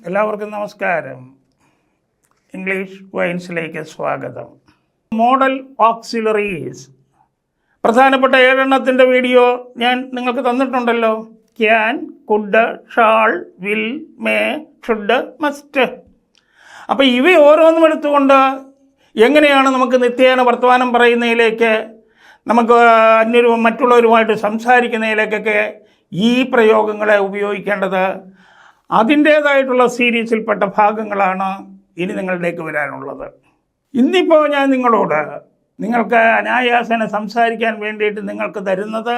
എല്ലാവർക്കും നമസ്കാരം. ഇംഗ്ലീഷ് വൈൻസിലേക്ക് സ്വാഗതം. മോഡൽ ഓക്സിലറീസ് പ്രധാനപ്പെട്ട 7 വീഡിയോ ഞാൻ നിങ്ങൾക്ക് തന്നിട്ടുണ്ടല്ലോ. Can, could, shall, will, may, should, must. അപ്പോൾ ഇവ ഓരോന്നും എടുത്തുകൊണ്ട് എങ്ങനെയാണ് നമുക്ക് നിത്യേന വർത്തമാനം പറയുന്നതിലേക്ക്, നമുക്ക് മറ്റുള്ളവരുമായിട്ട് സംസാരിക്കുന്നതിലേക്കൊക്കെ ഈ പ്രയോഗങ്ങളെ ഉപയോഗിക്കേണ്ടത്, അതിൻ്റേതായിട്ടുള്ള സീരീസിൽപ്പെട്ട ഭാഗങ്ങളാണ് ഇനി നിങ്ങളിലേക്ക് വരാനുള്ളത്. ഇന്നിപ്പോൾ ഞാൻ നിങ്ങളോട് നിങ്ങൾക്ക് അനായാസന സംസാരിക്കാൻ വേണ്ടിയിട്ട് നിങ്ങൾക്ക് തരുന്നത്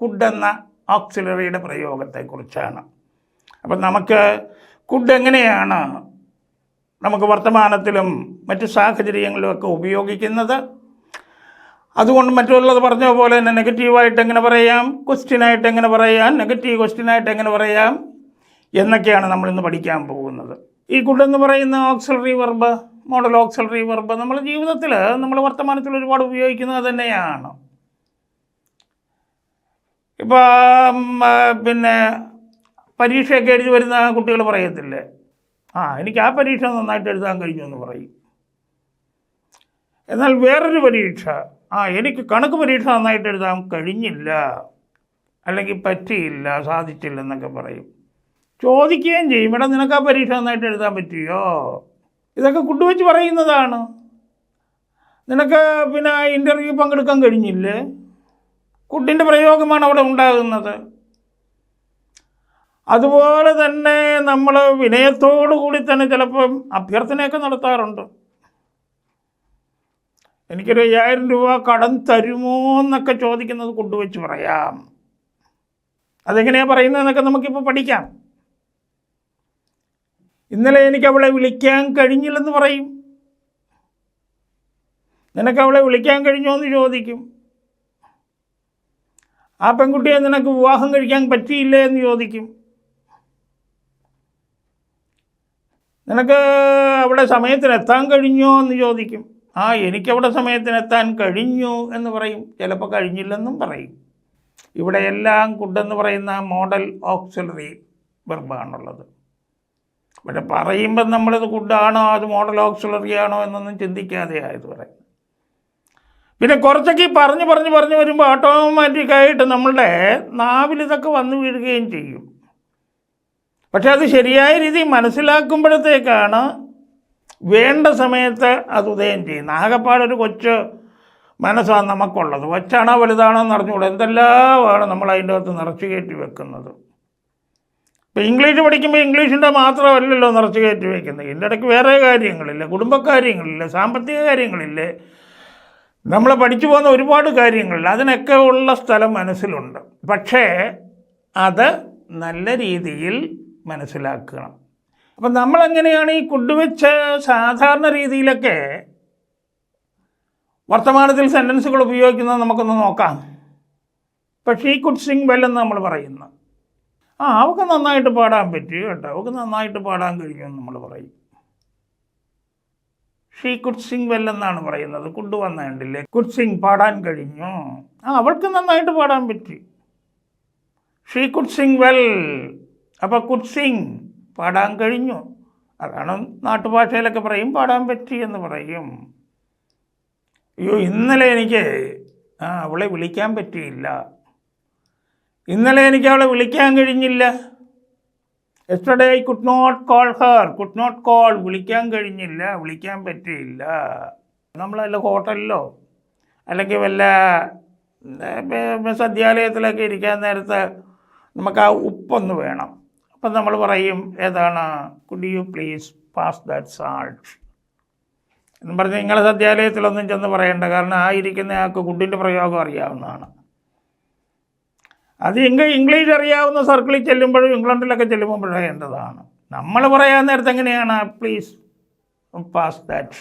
കുഡ് എന്ന ഓക്സിലറിയുടെ പ്രയോഗത്തെക്കുറിച്ചാണ്. അപ്പം നമുക്ക് കുഡ് എങ്ങനെയാണ് നമുക്ക് വർത്തമാനത്തിലും മറ്റു സാഹചര്യങ്ങളിലുമൊക്കെ ഉപയോഗിക്കുന്നത്, അതുകൊണ്ട് മറ്റുള്ളത് പറഞ്ഞ പോലെ തന്നെ നെഗറ്റീവായിട്ട് എങ്ങനെ പറയാം, ക്വസ്റ്റ്യനായിട്ട് എങ്ങനെ പറയാം, നെഗറ്റീവ് ക്വസ്റ്റ്യനായിട്ട് എങ്ങനെ പറയാം എന്നൊക്കെയാണ് നമ്മളിന്ന് പഠിക്കാൻ പോകുന്നത്. ഈ കുഡ് എന്ന് പറയുന്ന auxiliary verb, modal auxiliary verb നമ്മുടെ ജീവിതത്തിൽ, നമ്മൾ വർത്തമാനത്തിൽ ഒരുപാട് ഉപയോഗിക്കുന്നത് തന്നെയാണ്. ഇപ്പം പരീക്ഷയൊക്കെ എഴുതി വരുന്ന കുട്ടികൾ പറയത്തില്ലേ, എനിക്ക് ആ പരീക്ഷ നന്നായിട്ട് എഴുതാൻ കഴിഞ്ഞു എന്ന് പറയും. എന്നാൽ വേറൊരു പരീക്ഷ, എനിക്ക് കണക്ക് പരീക്ഷ നന്നായിട്ട് എഴുതാൻ കഴിഞ്ഞില്ല, അല്ലെങ്കിൽ പറ്റിയില്ല, സാധിച്ചില്ലെന്നൊക്കെ പറയും. ചോദിക്കുകയും ചെയ്യും, ഇവിടെ നിനക്ക് ആ പരീക്ഷ നന്നായിട്ട് എഴുതാൻ പറ്റിയോ? ഇതൊക്കെ കുഡ് വെച്ച് പറയുന്നതാണ്. നിനക്ക് ഇൻ്റർവ്യൂ പങ്കെടുക്കാൻ കഴിഞ്ഞില്ലേ? കുഡിൻ്റെ പ്രയോഗമാണ് അവിടെ ഉണ്ടാകുന്നത്. അതുപോലെ തന്നെ നമ്മൾ വിനയത്തോടു കൂടി തന്നെ ചിലപ്പം അഭ്യർത്ഥനയൊക്കെ നടത്താറുണ്ട്. എനിക്കൊരു 5000 രൂപ കടം തരുമോ എന്നൊക്കെ ചോദിക്കുന്നത് കുഡ് വെച്ച് പറയാം. അതെങ്ങനെയാണ് പറയുന്നതെന്നൊക്കെ നമുക്കിപ്പോൾ പഠിക്കാം. ഇന്നലെ എനിക്ക് അവളെ വിളിക്കാൻ കഴിഞ്ഞില്ലെന്ന് പറയും. നിനക്ക് അവളെ വിളിക്കാൻ കഴിഞ്ഞോ എന്ന് ചോദിക്കും. ആ പെൺകുട്ടിയെ നിനക്ക് വിവാഹം കഴിക്കാൻ പറ്റിയില്ലേ എന്ന് ചോദിക്കും. നിനക്ക് അവിടെ സമയത്തിനെത്താൻ കഴിഞ്ഞോ എന്ന് ചോദിക്കും. എനിക്കവിടെ സമയത്തിനെത്താൻ കഴിഞ്ഞു എന്ന് പറയും. ചിലപ്പോൾ കഴിഞ്ഞില്ലെന്നും പറയും. ഇവിടെയെല്ലാം കുഡെന്ന് പറയുന്ന മോഡൽ ഓക്സിലറി വെർബാണുള്ളത്. പക്ഷെ പറയുമ്പം നമ്മളിത് കുഡാണോ അത് മോഡൽ ഓക്സിലറി ആണോ എന്നൊന്നും ചിന്തിക്കാതെ ആയത് പറയും. പിന്നെ കുറച്ചൊക്കെ പറഞ്ഞു വരുമ്പോൾ ഓട്ടോമാറ്റിക്കായിട്ട് നമ്മളുടെ നാവിൽ ഇതൊക്കെ വന്നു വീഴുകയും ചെയ്യും. പക്ഷെ അത് ശരിയായ രീതിയിൽ മനസ്സിലാക്കുമ്പോഴത്തേക്കാണ് വേണ്ട സമയത്ത് അത് ഉദയം ചെയ്യുന്നത്. ആകെപ്പാടൊരു കൊച്ചു മനസ്സാണ് നമുക്കുള്ളത്. കൊച്ചാണോ വലുതാണോ എന്ന് അറിഞ്ഞുകൂടാ, എന്തെല്ലാമാണ് നമ്മൾ അതിൻ്റെ അകത്ത് നിറച്ചു കയറ്റി വെക്കുന്നത്. ഇപ്പോൾ ഇംഗ്ലീഷ് പഠിക്കുമ്പോൾ ഇംഗ്ലീഷിൻ്റെ മാത്രമല്ലല്ലോ നിറച്ച് കയറ്റി വയ്ക്കുന്നത്. ഇതിൻ്റെ ഇടയ്ക്ക് വേറെ കാര്യങ്ങളില്ല, കുടുംബകാര്യങ്ങളില്ല, സാമ്പത്തിക കാര്യങ്ങളില്ലേ, നമ്മൾ പഠിച്ചു പോകുന്ന ഒരുപാട് കാര്യങ്ങളില്ല. അതിനൊക്കെ ഉള്ള സ്ഥലം മനസ്സിലുണ്ട്. പക്ഷേ അത് നല്ല രീതിയിൽ മനസ്സിലാക്കണം. അപ്പം നമ്മളെങ്ങനെയാണ് ഈ കുഡ് വെച്ച് സാധാരണ രീതിയിലൊക്കെ വർത്തമാനത്തിൽ സെൻറ്റൻസുകൾ ഉപയോഗിക്കുന്നത് നമുക്കൊന്ന് നോക്കാം. ഇപ്പോൾ ഷീ കുഡ് സിംഗ് വെൽ എന്ന് നമ്മൾ പറയുന്നു. അവൾക്ക് നന്നായിട്ട് പാടാൻ പറ്റി കേട്ടോ, അവൾക്ക് നന്നായിട്ട് പാടാൻ കഴിയുമെന്ന് നമ്മൾ പറയും. ഷീ കുഡ് സിംഗ് വെൽ എന്നാണ് പറയുന്നത്. കുഡ് വന്നിട്ടില്ലേ, കുഡ് സിംഗ് പാടാൻ കഴിഞ്ഞു. അവൾക്ക് നന്നായിട്ട് പാടാൻ പറ്റി. She could sing well. അപ്പോൾ കുഡ് സിംഗ് പാടാൻ കഴിഞ്ഞു. അതാണ് നാട്ടുഭാഷയിലൊക്കെ പറയും, പാടാൻ പറ്റി എന്ന് പറയും. ഇന്നലെ എനിക്ക് അവളെ വിളിക്കാൻ പറ്റിയില്ല, ഇന്നലെ എനിക്ക് അവളെ വിളിക്കാൻ കഴിഞ്ഞില്ല. Yesterday I could not call her. Could not call, വിളിക്കാൻ കഴിഞ്ഞില്ല, വിളിക്കാൻ പറ്റിയില്ല. നമ്മളല്ല ഹോട്ടലിലോ അല്ലെങ്കിൽ വല്ല സദ്യാലയത്തിലൊക്കെ ഇരിക്കാൻ നേരത്ത് നമുക്ക് ആ ഉപ്പൊന്ന് വേണം. അപ്പം നമ്മൾ പറയും, ഏതാണ്, could you please pass that salt എന്ന് പറഞ്ഞ് നിങ്ങളെ സദ്യാലയത്തിലൊന്നും ചെന്ന് പറയേണ്ട. കാരണം ഇരിക്കുന്ന ആൾക്ക് കുഡിൻ്റെ പ്രയോഗം അറിയാവുന്നതാണ്. അത് ഇംഗ്ലീഷ് അറിയാവുന്ന സർക്കിളിൽ ചെല്ലുമ്പോഴും ഇംഗ്ലണ്ടിലൊക്കെ ചെല്ലുമ്പോൾ പറയേണ്ടതാണ്. നമ്മൾ പറയാൻ നേരത്തെ എങ്ങനെയാണ്, പ്ലീസ് പാസ് ദാറ്റ്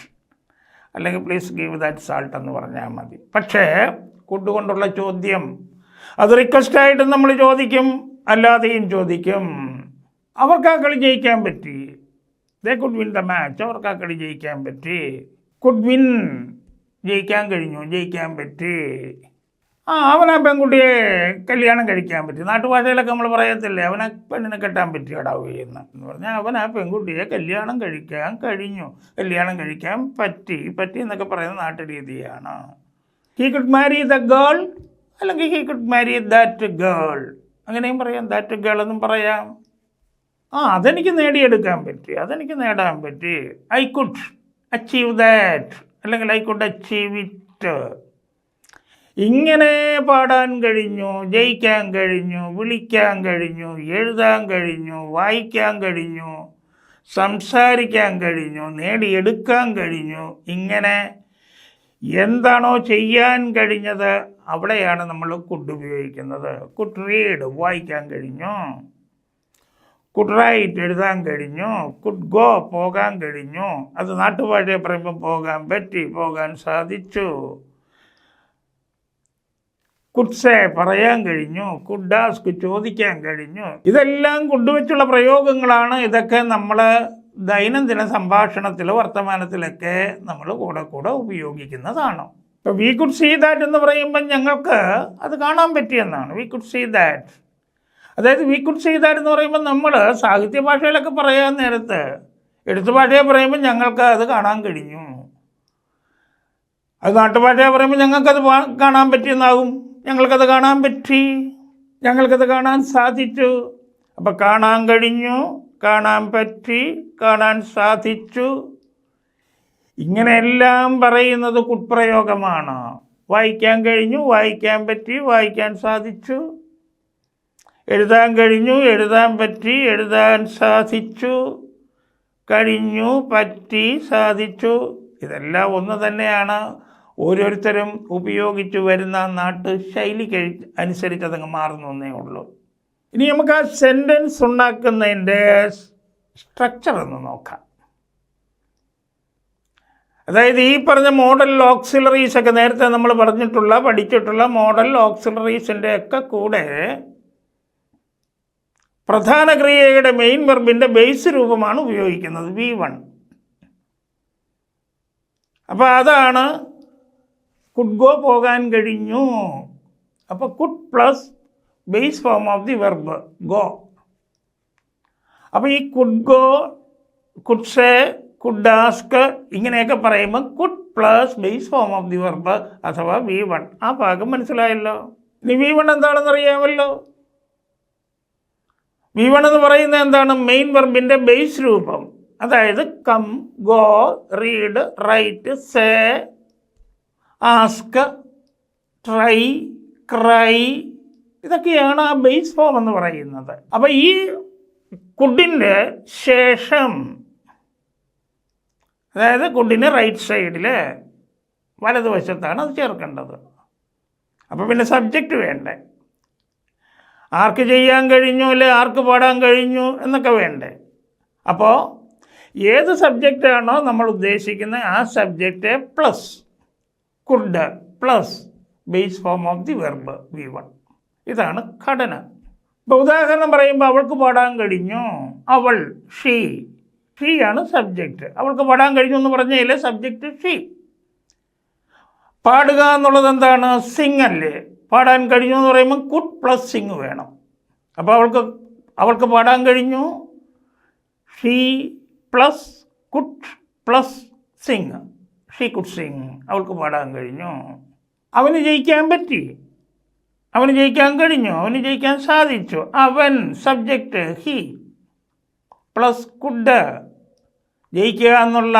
അല്ലെങ്കിൽ പ്ലീസ് ഗീവ് ദാറ്റ് സാൾട്ട് എന്ന് പറഞ്ഞാൽ മതി. പക്ഷേ കുഡ് കൊണ്ടുള്ള ചോദ്യം അത് റിക്വസ്റ്റായിട്ടും നമ്മൾ ചോദിക്കും, അല്ലാതെയും ചോദിക്കും. അവർക്ക് ആ കളി ജയിക്കാൻ പറ്റി, ദേ കുഡ് വിൻ ദ മാച്ച്, അവർക്ക് ആ കളി ജയിക്കാൻ പറ്റി. കുഡ് വിൻ, ജയിക്കാൻ കഴിഞ്ഞു, ജയിക്കാൻ പറ്റി. അവനാ പെൺകുട്ടിയെ കല്യാണം കഴിക്കാൻ പറ്റി. നാട്ടുഭാഷയിലൊക്കെ നമ്മൾ പറയത്തില്ലേ, അവനെ പെണ്ണിനെ കെട്ടാൻ പറ്റിയടാവുക എന്ന് പറഞ്ഞാൽ അവൻ ആ പെൺകുട്ടിയെ കല്യാണം കഴിക്കാൻ കഴിഞ്ഞു, കല്യാണം കഴിക്കാൻ പറ്റി എന്നൊക്കെ പറയുന്ന നാട്ടുരീതിയാണ്. He could marry the girl, അല്ലെങ്കിൽ he could marry that girl, അങ്ങനെയും പറയാം. ദാറ്റ് ഗേൾ എന്നും പറയാം. അതെനിക്ക് നേടിയെടുക്കാൻ പറ്റി, അതെനിക്ക് നേടാൻ പറ്റി. ഐ കുഡ് അച്ചീവ് ദാറ്റ്, അല്ലെങ്കിൽ ഐ കുഡ് അച്ചീവ് ഇറ്റ്. ഇങ്ങനെ പാടാൻ കഴിഞ്ഞു, ജയിക്കാൻ കഴിഞ്ഞു, വിളിക്കാൻ കഴിഞ്ഞു, എഴുതാൻ കഴിഞ്ഞു, വായിക്കാൻ കഴിഞ്ഞു, സംസാരിക്കാൻ കഴിഞ്ഞു, നേടിയെടുക്കാൻ കഴിഞ്ഞു. ഇങ്ങനെ എന്താണോ ചെയ്യാൻ കഴിഞ്ഞത് അവിടെയാണ് നമ്മൾ കുഡ് ഉപയോഗിക്കുന്നത്. കുഡ് റീഡ്, വായിക്കാൻ കഴിഞ്ഞു. കുഡ് റൈറ്റ്, എഴുതാൻ കഴിഞ്ഞു. കുഡ് ഗോ, പോകാൻ കഴിഞ്ഞു. അത് നാട്ടുഭാഷയെ പറയുമ്പോൾ പോകാൻ പറ്റി, പോകാൻ സാധിച്ചു. കുഡ് സേ, പറയാൻ കഴിഞ്ഞു. കുഡ് ആസ്ക്, ചോദിക്കാൻ കഴിഞ്ഞു. ഇതെല്ലാം കുഡ് വെച്ചുള്ള പ്രയോഗങ്ങളാണ്. ഇതൊക്കെ നമ്മൾ ദൈനംദിന സംഭാഷണത്തിൽ, വർത്തമാനത്തിലൊക്കെ നമ്മൾ കൂടെ ഉപയോഗിക്കുന്നതാണ്. ഇപ്പോൾ വി കുഡ് സീ ദാറ്റ് എന്ന് പറയുമ്പോൾ ഞങ്ങൾക്ക് അത് കാണാൻ പറ്റിയെന്നാണ്. വി കുഡ് സീ ദാറ്റ്, അതായത് വി കുഡ് സീ ദാറ്റ് എന്ന് പറയുമ്പോൾ നമ്മൾ സാഹിത്യ ഭാഷയിലൊക്കെ പറയാൻ നേരത്ത്, എഴുത്ത് ഭാഷയെ പറയുമ്പോൾ ഞങ്ങൾക്ക് അത് കാണാൻ കഴിഞ്ഞു. അത് നാട്ടുഭാഷയെ പറയുമ്പോൾ ഞങ്ങൾക്കത് കാണാൻ പറ്റിയെന്നാകും. ഞങ്ങൾക്കത് കാണാൻ പറ്റി, ഞങ്ങൾക്കത് കാണാൻ സാധിച്ചു. അപ്പോൾ കാണാൻ കഴിഞ്ഞു, കാണാൻ പറ്റി, കാണാൻ സാധിച്ചു, ഇങ്ങനെയെല്ലാം പറയുന്നത് കുഡ്പ്രയോഗമാണ്. വായിക്കാൻ കഴിഞ്ഞു, വായിക്കാൻ പറ്റി, വായിക്കാൻ സാധിച്ചു. എഴുതാൻ കഴിഞ്ഞു, എഴുതാൻ പറ്റി, എഴുതാൻ സാധിച്ചു. കഴിഞ്ഞു, പറ്റി, സാധിച്ചു. ഇതെല്ലാം ഒന്ന് തന്നെയാണ്. ഓരോരുത്തരും ഉപയോഗിച്ചു വരുന്ന നാട്ടു ശൈലി അനുസരിച്ച് അതങ്ങ് മാറുന്നു എന്നേ ഉള്ളൂ. ഇനി നമുക്ക് ആ സെൻറ്റൻസ് ഉണ്ടാക്കുന്നതിൻ്റെ സ്ട്രക്ചർ ഒന്ന് നോക്കാം. അതായത് ഈ പറഞ്ഞ മോഡൽ ഓക്സിലറീസ് ഒക്കെ നേരത്തെ നമ്മൾ പഠിച്ചിട്ടുള്ള മോഡൽ ഓക്സിലറീസിൻ്റെ ഒക്കെ കൂടെ പ്രധാന ക്രിയയുടെ മെയിൻ വെർബിൻ്റെ ബേസ് രൂപമാണ് ഉപയോഗിക്കുന്നത്, V1. അപ്പോൾ അതാണ് കുഡ് ഗോ, പോകാൻ കഴിഞ്ഞു. അപ്പോൾ could plus base form of the verb go. അപ്പോൾ ഈ could go, could say, could ask ഇങ്ങനെയൊക്കെ പറയുമ്പോൾ could plus base form of the verb അഥവാ V1. ആ ഭാഗം മനസ്സിലായല്ലോ. ഇനി V1 എന്താണെന്ന് അറിയാമല്ലോ. V1 എന്ന് പറയുന്നത് എന്താണ്? മെയിൻ വെർബിൻ്റെ ബേസ് രൂപം. അതായത് come, go, read, write, say, ask, try, cry, ഇതൊക്കെയാണ് ആ ബേസ് ഫോം എന്ന് പറയുന്നത്. അപ്പോൾ ഈ കുഡിൻ്റെ ശേഷം, അതായത് കുഡിന് റൈറ്റ് സൈഡിൽ വലതുവശത്താണ് അത് ചേർക്കേണ്ടത്. അപ്പോൾ പിന്നെ സബ്ജക്റ്റ് വേണ്ടേ? ആർക്ക് ചെയ്യാൻ കഴിഞ്ഞു, അല്ലെ ആർക്ക് പാടാൻ കഴിഞ്ഞു എന്നൊക്കെ വേണ്ടേ? അപ്പോൾ ഏത് സബ്ജക്റ്റാണോ നമ്മൾ ഉദ്ദേശിക്കുന്നത് ആ subject plus could plus base form of the verb V1. ഇതാണ് ഘടന. ഇപ്പോൾ ഉദാഹരണം പറയുമ്പോൾ അവൾക്ക് പാടാൻ കഴിഞ്ഞു, അവൾ, ഷീ ആണ് സബ്ജക്റ്റ്. അവൾക്ക് പാടാൻ കഴിഞ്ഞു എന്ന് പറഞ്ഞാൽ സബ്ജക്റ്റ് ഷീ. പാടുക എന്നുള്ളത് എന്താണ്? സിങ് അല്ലേ? പാടാൻ കഴിഞ്ഞു എന്ന് പറയുമ്പോൾ കുഡ് പ്ലസ് സിങ് വേണം. അപ്പോൾ അവൾക്ക് പാടാൻ കഴിഞ്ഞു, she plus could plus Singh, she could Singh. അവൾക്ക് പാടാൻ കഴിഞ്ഞു. അവന് ജയിക്കാൻ പറ്റി, അവന് ജയിക്കാൻ കഴിഞ്ഞു, അവന് ജയിക്കാൻ സാധിച്ചു. അവൻ സബ്ജക്റ്റ് ഹി പ്ലസ് കുഡ്. ജയിക്കുക എന്നുള്ള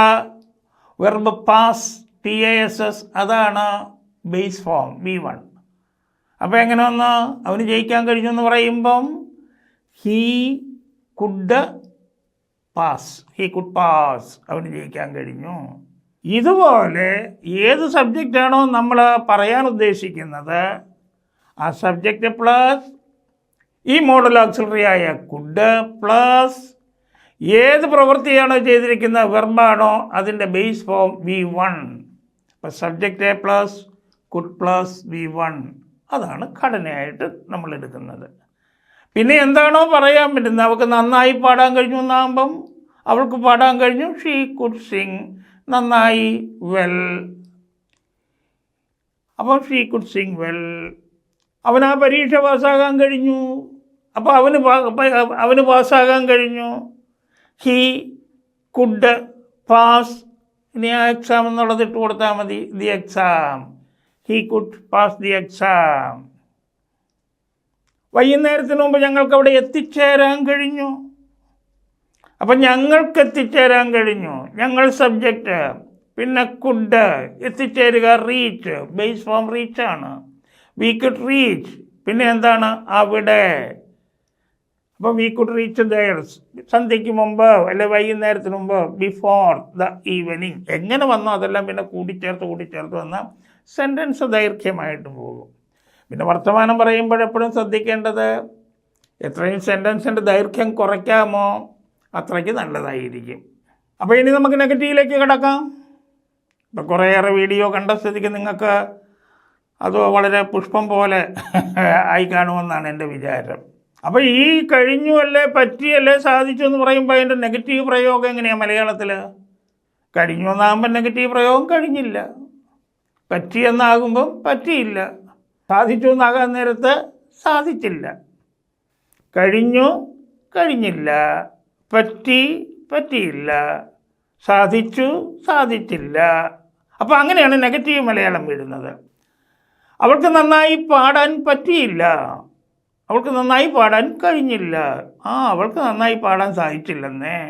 വെർബ് പാസ്, PASS, അതാണ് ബേസ് ഫോം V1. അപ്പോൾ എങ്ങനെ വന്ന് അവന് ജയിക്കാൻ കഴിഞ്ഞു എന്ന് പറയുമ്പം ഹീ കുഡ് പാസ്, അവന് ജയിക്കാൻ കഴിഞ്ഞു. ഇതുപോലെ ഏത് സബ്ജക്റ്റാണോ നമ്മൾ പറയാൻ ഉദ്ദേശിക്കുന്നത് ആ സബ്ജക്റ്റ് പ്ലസ് ഈ മോഡൽ ഓക്സിലറി ആയ കുഡ് പ്ലസ് ഏത് പ്രവൃത്തിയാണോ ചെയ്തിരിക്കുന്ന വെർബാണോ അതിൻ്റെ ബേസ് ഫോം V1. അപ്പോൾ subject plus could plus V1, അതാണ് ഘടനയായിട്ട് നമ്മൾ എടുക്കുന്നത്. പിന്നെ എന്താണോ പറയാൻ പറ്റുന്നത്, അവൾക്ക് നന്നായി പാടാൻ കഴിഞ്ഞു എന്നാകുമ്പം അവൾക്ക് പാടാൻ കഴിഞ്ഞു, ഷീ കുഡ് സിങ്, നന്നായി, വെൽ. അപ്പോൾ ഷീ കുഡ് സിങ് വെൽ അവൻ ആ പരീക്ഷ പാസ്സാകാൻ കഴിഞ്ഞു. അപ്പോൾ അവന് പാസ്സാകാൻ കഴിഞ്ഞു. He could pass. ഇനി ആ എക്സാം എന്നുള്ളത് ഇട്ട് കൊടുത്താൽ മതി. The exam. He could pass the exam. വൈകുന്നേരത്തിന് മുമ്പ് ഞങ്ങൾക്ക് അവിടെ എത്തിച്ചേരാൻ കഴിഞ്ഞു. അപ്പം ഞങ്ങൾക്ക് എത്തിച്ചേരാൻ കഴിഞ്ഞു. ഞങ്ങൾ സബ്ജക്റ്റ്. പിന്നെ കുഡ് എത്തിച്ചേരുക. റീച്ച് ബേസ് ഫോം റീച്ചാണ്. We could reach. പിന്നെ എന്താണ്? അവിടെ. അപ്പോൾ വി കുഡ് റീച്ച് ദയർ. സന്ധ്യയ്ക്ക് മുമ്പ് അല്ലെ വൈകുന്നേരത്തിന് മുമ്പ്. Before the evening. എങ്ങനെ വന്നോ അതെല്ലാം പിന്നെ കൂടിച്ചേർത്ത് വന്നാൽ സെൻറ്റൻസ് ദൈർഘ്യമായിട്ട് പോകും. പിന്നെ വർത്തമാനം പറയുമ്പോഴെപ്പോഴും ശ്രദ്ധിക്കേണ്ടത് എത്രയും സെൻറ്റൻസിൻ്റെ ദൈർഘ്യം കുറയ്ക്കാമോ അത്രയ്ക്ക് നല്ലതായിരിക്കും. അപ്പോൾ ഇനി നമുക്ക് നെഗറ്റീവിലേക്ക് കിടക്കാം. ഇപ്പോൾ കുറേയേറെ വീഡിയോ കണ്ട സ്ഥിതിക്ക് നിങ്ങൾക്ക് അത് വളരെ പുഷ്പം പോലെ ആയി കാണുമെന്നാണ് എൻ്റെ വിചാരം. അപ്പോൾ ഈ കഴിഞ്ഞു അല്ലേ, പറ്റിയല്ലേ, സാധിച്ചു എന്ന് പറയുമ്പോൾ അതിൻ്റെ നെഗറ്റീവ് പ്രയോഗം എങ്ങനെയാണ് മലയാളത്തിൽ? കഴിഞ്ഞു എന്നാകുമ്പോൾ നെഗറ്റീവ് പ്രയോഗം കഴിഞ്ഞില്ല. പറ്റിയെന്നാകുമ്പം പറ്റിയില്ല. സാധിച്ചു എന്നാകാൻ നേരത്ത് സാധിച്ചില്ല. കഴിഞ്ഞു കഴിഞ്ഞില്ല. പറ്റിയില്ല. സാധിച്ചു സാധിച്ചില്ല. അപ്പോൾ അങ്ങനെയാണ് നെഗറ്റീവ് മലയാളം വീഴുന്നത്. അവൾക്ക് നന്നായി പാടാൻ പറ്റിയില്ല. അവൾക്ക് നന്നായി പാടാൻ കഴിഞ്ഞില്ല. അവൾക്ക് നന്നായി പാടാൻ സാധിച്ചില്ലെന്നേ.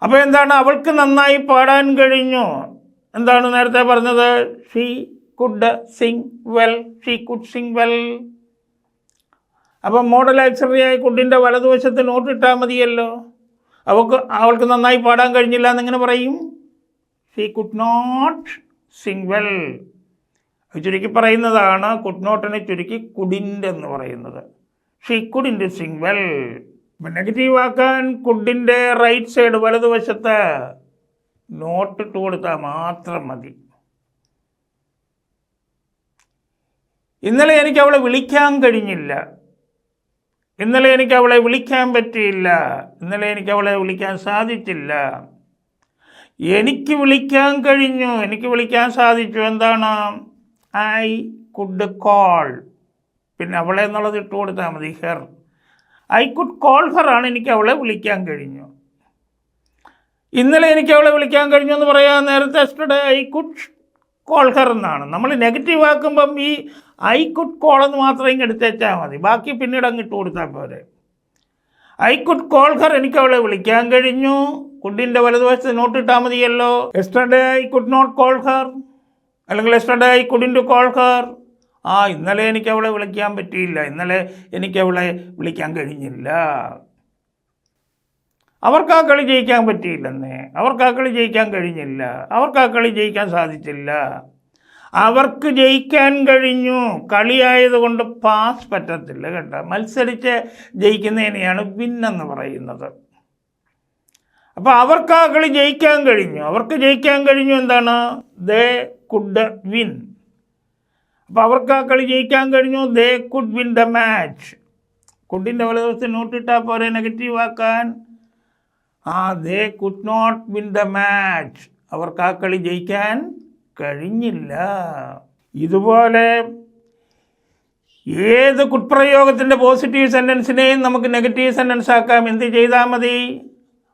അപ്പോൾ എന്താണ്? അവൾക്ക് നന്നായി പാടാൻ കഴിഞ്ഞു. എന്താണ് നേരത്തെ പറഞ്ഞത്? She could sing well. She could sing well. അപ്പം മോഡൽ ആക്സറിയായി കുഡിൻ്റെ വലതുവശത്ത് നോട്ടിട്ടാൽ മതിയല്ലോ. അവൾക്ക് നന്നായി പാടാൻ കഴിഞ്ഞില്ല എന്നിങ്ങനെ പറയും. She could not sing well. ചുരുക്കി പറയുന്നതാണ്. കുഡ് നോട്ടിനെ ചുരുക്കി കുഡിൻ്റെ എന്ന് പറയുന്നത്. She couldn't sing well. ഇപ്പം നെഗറ്റീവ് ആക്കാൻ കുഡിൻ്റെ റൈറ്റ് സൈഡ് വലതുവശത്ത് നോട്ടിട്ട് കൊടുത്താൽ മാത്രം മതി. ഇന്നലെ എനിക്ക് അവളെ വിളിക്കാൻ കഴിഞ്ഞില്ല. ഇന്നലെ എനിക്ക് അവളെ വിളിക്കാൻ പറ്റിയില്ല. ഇന്നലെ എനിക്ക് അവളെ വിളിക്കാൻ സാധിച്ചില്ല. എനിക്ക് വിളിക്കാൻ കഴിഞ്ഞു. എനിക്ക് വിളിക്കാൻ സാധിച്ചു. എന്താണ്? I could call. പിന്നെ അവളെ എന്നുള്ളത് ഇട്ട് കൊടുത്താൽ മതി. Her. I could call her ആണ്. എനിക്ക് അവളെ വിളിക്കാൻ കഴിഞ്ഞു. ഇന്നലെ എനിക്ക് അവളെ വിളിക്കാൻ കഴിഞ്ഞു എന്ന് പറയാൻ നേരത്തെ yesterday I could call her എന്നാണ്. നമ്മൾ നെഗറ്റീവ് ആക്കുമ്പം ഈ ഐ കുഡ് കോൾ എന്ന് മാത്രം ഇങ്ങ് എടുത്തേച്ചാൽ മതി. ബാക്കി പിന്നീട് അങ്ങ് ഇട്ട് കൊടുത്താൽ പോരെ. I could call her. എനിക്ക് അവളെ വിളിക്കാൻ കഴിഞ്ഞു. കുഡിൻ്റെ വലതുവശത്ത് നോട്ടിട്ടാൽ മതിയല്ലോ. Yesterday I could not call her. അല്ലെങ്കിൽ yesterday I couldn't call her. ഇന്നലെ എനിക്ക് അവളെ വിളിക്കാൻ പറ്റിയില്ല. ഇന്നലെ എനിക്ക് അവളെ വിളിക്കാൻ കഴിഞ്ഞില്ല. അവർക്ക് ആ കളി ജയിക്കാൻ പറ്റിയില്ലെന്നേ. അവർക്ക് ആ കളി ജയിക്കാൻ കഴിഞ്ഞില്ല. അവർക്ക് ആ കളി ജയിക്കാൻ സാധിച്ചില്ല. അവർക്ക് ജയിക്കാൻ കഴിഞ്ഞു. കളിയായതുകൊണ്ട് പാസ് പറ്റത്തില്ല കേട്ടോ. മത്സരിച്ച് ജയിക്കുന്നതിനെയാണ് വിൻ എന്ന് പറയുന്നത്. അപ്പോൾ അവർക്ക് ആ കളി ജയിക്കാൻ കഴിഞ്ഞു. അവർക്ക് ജയിക്കാൻ കഴിഞ്ഞു. എന്താണ്? They could win. അപ്പോൾ അവർക്ക് ആ കളി ജയിക്കാൻ കഴിഞ്ഞു. They could win the match. കുഡിൻ്റെ വലതുവശത്ത് നോട്ടിട്ടാൽ പോരെ നെഗറ്റീവ് ആക്കാൻ. They could not win the match. അവർക്ക് ആ കളി ജയിക്കാൻ കഴിഞ്ഞില്ല. ഇതുപോലെ ഏത് കുഡ്പ്രയോഗത്തിൻ്റെ പോസിറ്റീവ് സെൻറ്റൻസിനെയും നമുക്ക് നെഗറ്റീവ് സെൻറ്റൻസ് ആക്കാം. എന്ത് ചെയ്താൽ മതി?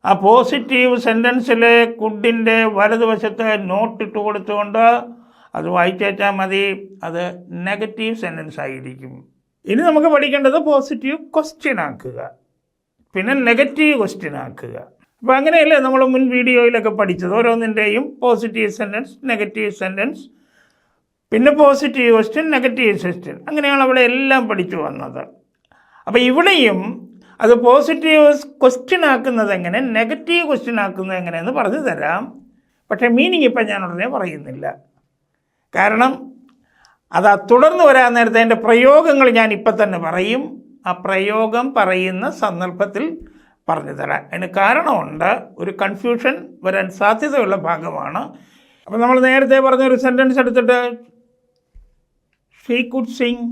ആ പോസിറ്റീവ് സെൻറ്റൻസിലെ കുഡിൻ്റെ വലതുവശത്ത് നോട്ടിട്ട് കൊടുത്തുകൊണ്ട് അത് വായിച്ചേച്ചാൽ മതി. അത് നെഗറ്റീവ് സെൻറ്റൻസ് ആയിരിക്കും. ഇനി നമുക്ക് പഠിക്കേണ്ടത് പോസിറ്റീവ് ക്വസ്റ്റ്യൻ ആക്കുക, പിന്നെ നെഗറ്റീവ് ക്വസ്റ്റ്യൻ ആക്കുക. അപ്പോൾ അങ്ങനെയല്ലേ നമ്മൾ മുൻ വീഡിയോയിലൊക്കെ പഠിച്ചത്. ഓരോന്നിൻ്റെയും പോസിറ്റീവ് സെൻറ്റൻസ്, നെഗറ്റീവ് സെൻറ്റൻസ്, പിന്നെ പോസിറ്റീവ് ക്വസ്റ്റ്യൻ, നെഗറ്റീവ് ക്വസ്റ്റ്യൻ. അങ്ങനെയാണ് അവിടെ എല്ലാം പഠിച്ചു വന്നത്. അപ്പോൾ ഇവിടെയും അത് പോസിറ്റീവ് ക്വസ്റ്റ്യൻ ആക്കുന്നത് എങ്ങനെ, നെഗറ്റീവ് ക്വസ്റ്റ്യൻ ആക്കുന്നത് എങ്ങനെയെന്ന് പറഞ്ഞു തരാം. പക്ഷേ മീനിങ് ഇപ്പം ഞാൻ ഉടനെ പറയുന്നില്ല. കാരണം അത് തുടർന്ന് വരാൻ നേരത്തെ അതിൻ്റെ പ്രയോഗങ്ങൾ ഞാൻ ഇപ്പം തന്നെ പറയും. ആ പ്രയോഗം പറയുന്ന സന്ദർഭത്തിൽ പറഞ്ഞു തരാം. അതിന് കാരണമുണ്ട്. ഒരു കൺഫ്യൂഷൻ വരാൻ സാധ്യതയുള്ള ഭാഗമാണ്. അപ്പോൾ നമ്മൾ നേരത്തെ പറഞ്ഞൊരു സെൻറ്റൻസ് എടുത്തിട്ട് ഷീ കുഡ് സിങ്,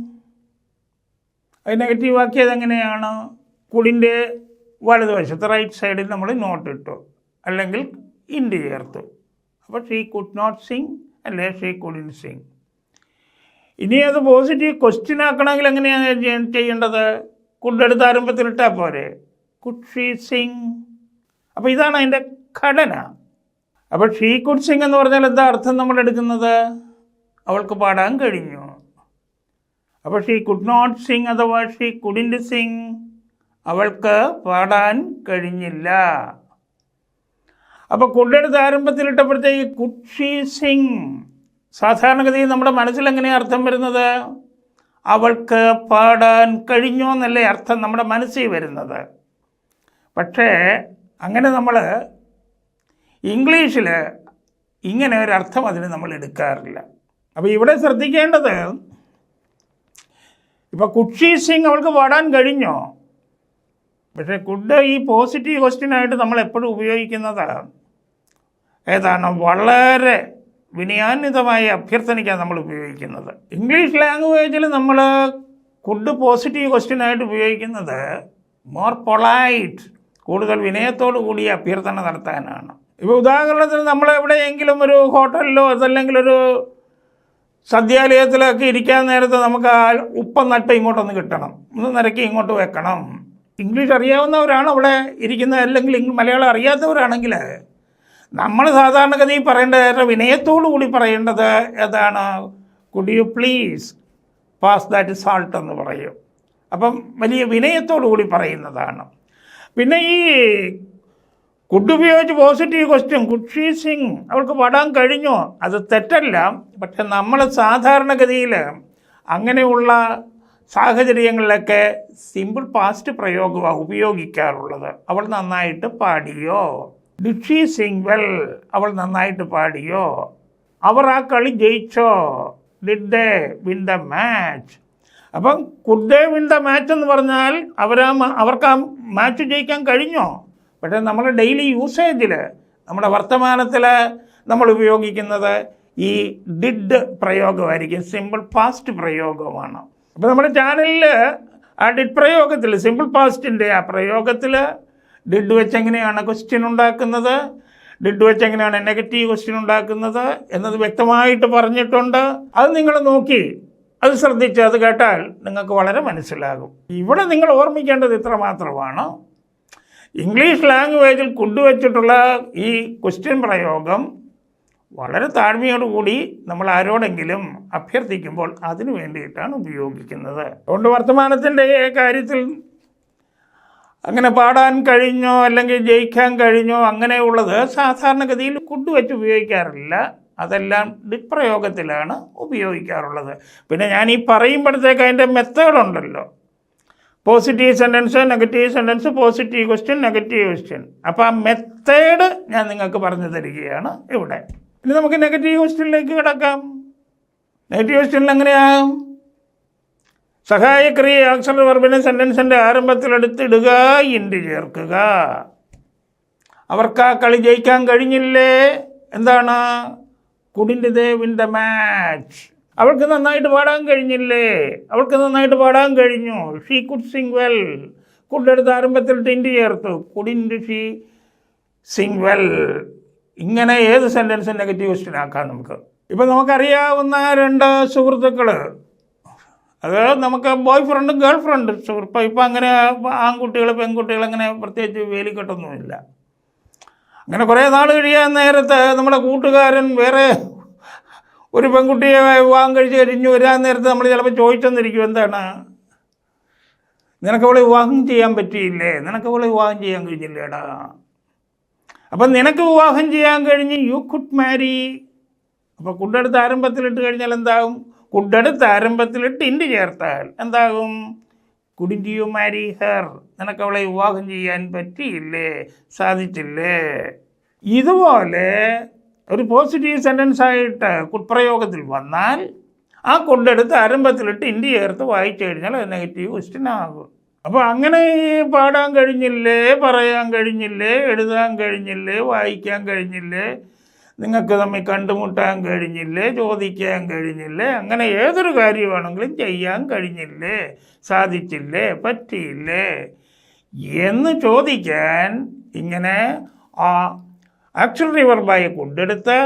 അത് നെഗറ്റീവ് ആക്കിയത് എങ്ങനെയാണ്? കുഡിൻ്റെ വലതുവശത്ത് റൈറ്റ് സൈഡിൽ നമ്മൾ നോട്ട് ഇട്ടു, അല്ലെങ്കിൽ ഇൻഡ് ചേർത്തു. അപ്പോൾ ഷീ കുഡ് നോട്ട് സിങ് അല്ലെ ഷീ കുഡിൻ സിങ്. ഇനി അത് പോസിറ്റീവ് ക്വസ്റ്റ്യൻ ആക്കണമെങ്കിൽ എങ്ങനെയാണ് ചെയ്യേണ്ടത്? കുഡ് എടുത്ത് ആരംഭത്തിലിട്ടാൽ പോരെ, കുഡ് ഷീ സിംഗ്. അപ്പോൾ ഇതാണ് അതിൻ്റെ ഘടന. അപ്പോൾ ഷീ കുഡ് സിംഗ് എന്ന് പറഞ്ഞാൽ എന്താ അർത്ഥം നമ്മൾ എടുക്കുന്നത്? അവൾക്ക് പാടാൻ കഴിഞ്ഞു. അപ്പോൾ ഷീ കുഡ് നോട്ട് സിംഗ് അഥവാ ഷീ കുഡിൻറ്റ് സിംഗ്, അവൾക്ക് പാടാൻ കഴിഞ്ഞില്ല. അപ്പോൾ കുഡെടുത്ത് ആരംഭത്തിലിട്ടപ്പോഴത്തേക്ക് കുഡ് ഷീ സിംഗ്, സാധാരണഗതിയിൽ നമ്മുടെ മനസ്സിൽ എങ്ങനെയാണ് അർത്ഥം വരുന്നത്? അവൾക്ക് പാടാൻ കഴിഞ്ഞോ എന്നല്ലേ അർത്ഥം നമ്മുടെ മനസ്സിൽ വരുന്നത്. പക്ഷേ അങ്ങനെ നമ്മൾ ഇംഗ്ലീഷിൽ ഇങ്ങനെ ഒരർത്ഥം അതിന് നമ്മൾ എടുക്കാറില്ല. അപ്പോൾ ഇവിടെ ശ്രദ്ധിക്കേണ്ടത്, ഇപ്പോൾ കുഡ് ഷീ സിംഗ് അവൾക്ക് പാടാൻ കഴിഞ്ഞോ? പക്ഷേ കുഡ് ഈ പോസിറ്റീവ് ക്വസ്റ്റ്യനായിട്ട് നമ്മൾ എപ്പോഴും ഉപയോഗിക്കുന്നത് ഏതാണ്? വളരെ വിനയാന്വിതമായ അഭ്യർത്ഥനയ്ക്കാണ് നമ്മൾ ഉപയോഗിക്കുന്നത്. ഇംഗ്ലീഷ് ലാംഗ്വേജിൽ നമ്മൾ കുഡ് പോസിറ്റീവ് ക്വസ്റ്റ്യനായിട്ട് ഉപയോഗിക്കുന്നത് മോർ പൊളൈറ്റ്, കൂടുതൽ വിനയത്തോടു കൂടിയ അഭ്യർത്ഥന നടത്താനാണ്. ഇപ്പോൾ ഉദാഹരണത്തിന് നമ്മൾ എവിടെയെങ്കിലും ഒരു ഹോട്ടലിലോ അതല്ലെങ്കിൽ ഒരു സദ്യാലയത്തിലൊക്കെ ഇരിക്കാൻ നേരത്ത് നമുക്ക് ആ ഉപ്പം നട്ട് ഇങ്ങോട്ടൊന്ന് കിട്ടണം, ഒന്ന് നിരക്കി ഇങ്ങോട്ട് വെക്കണം. ഇംഗ്ലീഷ് അറിയാവുന്നവരാണ് അവിടെ ഇരിക്കുന്നത്, അല്ലെങ്കിൽ മലയാളം അറിയാത്തവരാണെങ്കിൽ നമ്മൾ സാധാരണഗതിയിൽ പറയേണ്ടത് വിനയത്തോടു കൂടി പറയേണ്ടത് ഏതാണ്? Could you please pass that salt എന്ന് പറയും. അപ്പം വലിയ വിനയത്തോടു കൂടി പറയുന്നതാണ്. പിന്നെ ഈ കുഡ് ഉപയോഗിച്ച് positive question could she Singh, അവൾക്ക് പാടാൻ കഴിഞ്ഞോ? അത് തെറ്റല്ല. പക്ഷെ നമ്മൾ സാധാരണഗതിയിൽ അങ്ങനെയുള്ള സാഹചര്യങ്ങളിലൊക്കെ സിമ്പിൾ പാസ്റ്റ് പ്രയോഗമാണ് ഉപയോഗിക്കാറുള്ളത്. അവൾ നന്നായിട്ട് പാടിയോ? ഡിഡ് ഷീ സിംഗ് വെൽ, അവൾ നന്നായിട്ട് പാടിയോ? അവർ ആ കളി ജയിച്ചോ? Did they win the match. അപ്പം could they win the match എന്ന് പറഞ്ഞാൽ അവർക്ക് ആ മാച്ച് ജയിക്കാൻ കഴിഞ്ഞോ? പക്ഷേ നമ്മൾ ഡെയിലി യൂസേജിൽ നമ്മുടെ വർത്തമാനത്തിൽ നമ്മൾ ഉപയോഗിക്കുന്നത് ഈ ഡിഡ് പ്രയോഗമായിരിക്കും, സിമ്പിൾ പാസ്റ്റ് പ്രയോഗമാണ്. അപ്പോൾ നമ്മുടെ ചാനലിൽ ആ ഡിഡ് പ്രയോഗത്തിൽ, സിമ്പിൾ പാസ്റ്റിൻ്റെ ആ പ്രയോഗത്തിൽ ഡിഡ് വെച്ച് എങ്ങനെയാണ് ക്വസ്റ്റ്യൻ ഉണ്ടാക്കുന്നത്, ഡിഡ് വെച്ച് എങ്ങനെയാണ് നെഗറ്റീവ് ക്വസ്റ്റ്യൻ ഉണ്ടാക്കുന്നത് എന്നത് വ്യക്തമായിട്ട് പറഞ്ഞിട്ടുണ്ട്. അത് നിങ്ങൾ നോക്കി അത് ശ്രദ്ധിച്ച് അത് കേട്ടാൽ നിങ്ങൾക്ക് വളരെ മനസ്സിലാകും. ഇവിടെ നിങ്ങൾ ഓർമ്മിക്കേണ്ടത് ഇത്ര മാത്രമാണ്, ഇംഗ്ലീഷ് ലാംഗ്വേജിൽ കുഡ് വെച്ചിട്ടുള്ള ഈ ക്വസ്റ്റ്യൻ പ്രയോഗം വളരെ താഴ്മയോടുകൂടി നമ്മൾ ആരോടെങ്കിലും അഭ്യർത്ഥിക്കുമ്പോൾ അതിനു വേണ്ടിയിട്ടാണ് ഉപയോഗിക്കുന്നത്. അതുകൊണ്ട് വർത്തമാനത്തിൻ്റെ കാര്യത്തിൽ അങ്ങനെ പാടാൻ കഴിഞ്ഞോ അല്ലെങ്കിൽ ജയിക്കാൻ കഴിഞ്ഞോ അങ്ങനെയുള്ളത് സാധാരണഗതിയിൽ കുഡ് വെച്ച് ഉപയോഗിക്കാറില്ല. അതെല്ലാം ഡിഡ് പ്രയോഗത്തിലാണ് ഉപയോഗിക്കാറുള്ളത്. പിന്നെ ഞാൻ ഈ പറയുമ്പോഴത്തേക്ക് അതിൻ്റെ മെത്തേഡുണ്ടല്ലോ, positive sentence, negative sentence, positive question, negative question. അപ്പോൾ ആ മെത്തേഡ് ഞാൻ നിങ്ങൾക്ക് പറഞ്ഞു തരികയാണ് ഇവിടെ. ഇനി നമുക്ക് നെഗറ്റീവ് ക്വസ്റ്റ്യനിലേക്ക് കിടക്കാം. നെഗറ്റീവ് ക്വസ്റ്റ്യനിൽ എങ്ങനെയാണ്? സഹായക്രിയ ആക്സിലറി വെർബിനെ സെൻറ്റൻസിൻ്റെ ആരംഭത്തിലെടുത്തിടുക, ഇൻഡ് ചേർക്കുക. അവർക്ക് ആ കളി ജയിക്കാൻ കഴിഞ്ഞില്ലേ? എന്താണ്? Couldn't they win the match. അവൾക്ക് നന്നായിട്ട് പാടാൻ കഴിഞ്ഞില്ലേ? അവൾക്ക് നന്നായിട്ട് പാടാൻ കഴിഞ്ഞു. She could sing well. Could എടുത്ത് ആരംഭത്തിൽ ഇൻഡ് ചേർത്തു, കുഡിൻറ്റ് ഷീ സിംഗ് വെൽ. ഇങ്ങനെ ഏത് സെൻറ്റൻസും നെഗറ്റീവ് ക്വസ്റ്റ്യൻ ആക്കാം നമുക്ക്. ഇപ്പം നമുക്കറിയാവുന്ന രണ്ട് സുഹൃത്തുക്കൾ, അത് നമുക്ക് ബോയ് ഫ്രണ്ടും ഗേൾ ഫ്രണ്ടും സുഹൃത്ത്. ഇപ്പം അങ്ങനെ ആൺകുട്ടികൾ പെൺകുട്ടികൾ അങ്ങനെ പ്രത്യേകിച്ച് വേലിക്കെട്ടൊന്നുമില്ല. അങ്ങനെ കുറേ നാൾ കഴിയാൻ നേരത്ത് നമ്മുടെ കൂട്ടുകാരൻ വേറെ ഒരു പെൺകുട്ടിയെ വിവാഹം കഴിച്ച് കഴിഞ്ഞ് വരാൻ നേരത്ത് നമ്മൾ ചിലപ്പോൾ ചോദിച്ചെന്നിരിക്കും, എന്താണ് നിനക്കവളെ വിവാഹം ചെയ്യാൻ പറ്റിയില്ലേ? നിനക്കവളെ വിവാഹം ചെയ്യാൻ കഴിഞ്ഞില്ലേടാ? അപ്പം നിനക്ക് വിവാഹം ചെയ്യാൻ കഴിഞ്ഞ് യു കുഡ് മാരി. അപ്പോൾ കുഡെടുത്ത് ആരംഭത്തിലിട്ട് കഴിഞ്ഞാൽ എന്താകും? കുഡെടുത്ത് ആരംഭത്തിലിട്ട് ഇൻഡ് ചേർത്താൽ എന്താകും? Couldn't you marry her. നിനക്കവളെ വിവാഹം ചെയ്യാൻ പറ്റിയില്ലേ? സാധിച്ചില്ലേ? ഇതുപോലെ ഒരു പോസിറ്റീവ് സെൻറ്റൻസായിട്ട് കുഡ് പ്രയോഗത്തിൽ വന്നാൽ ആ കുഡെടുത്ത് ആരംഭത്തിലിട്ട് ഇൻഡ് ചേർത്ത് വായിച്ചു കഴിഞ്ഞാൽ അത് നെഗറ്റീവ് ക്വസ്റ്റ്യൻ ആകും. അപ്പോൾ അങ്ങനെ പാടാൻ കഴിഞ്ഞില്ലേ, പറയാൻ കഴിഞ്ഞില്ലേ, എഴുതാൻ കഴിഞ്ഞില്ലേ, വായിക്കാൻ കഴിഞ്ഞില്ലേ, നിങ്ങൾക്ക് തമ്മിൽ കണ്ടുമുട്ടാൻ കഴിഞ്ഞില്ലേ, ചോദിക്കാൻ കഴിഞ്ഞില്ലേ, അങ്ങനെ ഏതൊരു കാര്യമാണെങ്കിലും ചെയ്യാൻ കഴിഞ്ഞില്ലേ, സാധിച്ചില്ലേ, പറ്റിയില്ലേ എന്ന് ചോദിക്കാൻ ഇങ്ങനെ ആക്സിലറി വെർബായി കൊണ്ടെടുത്ത്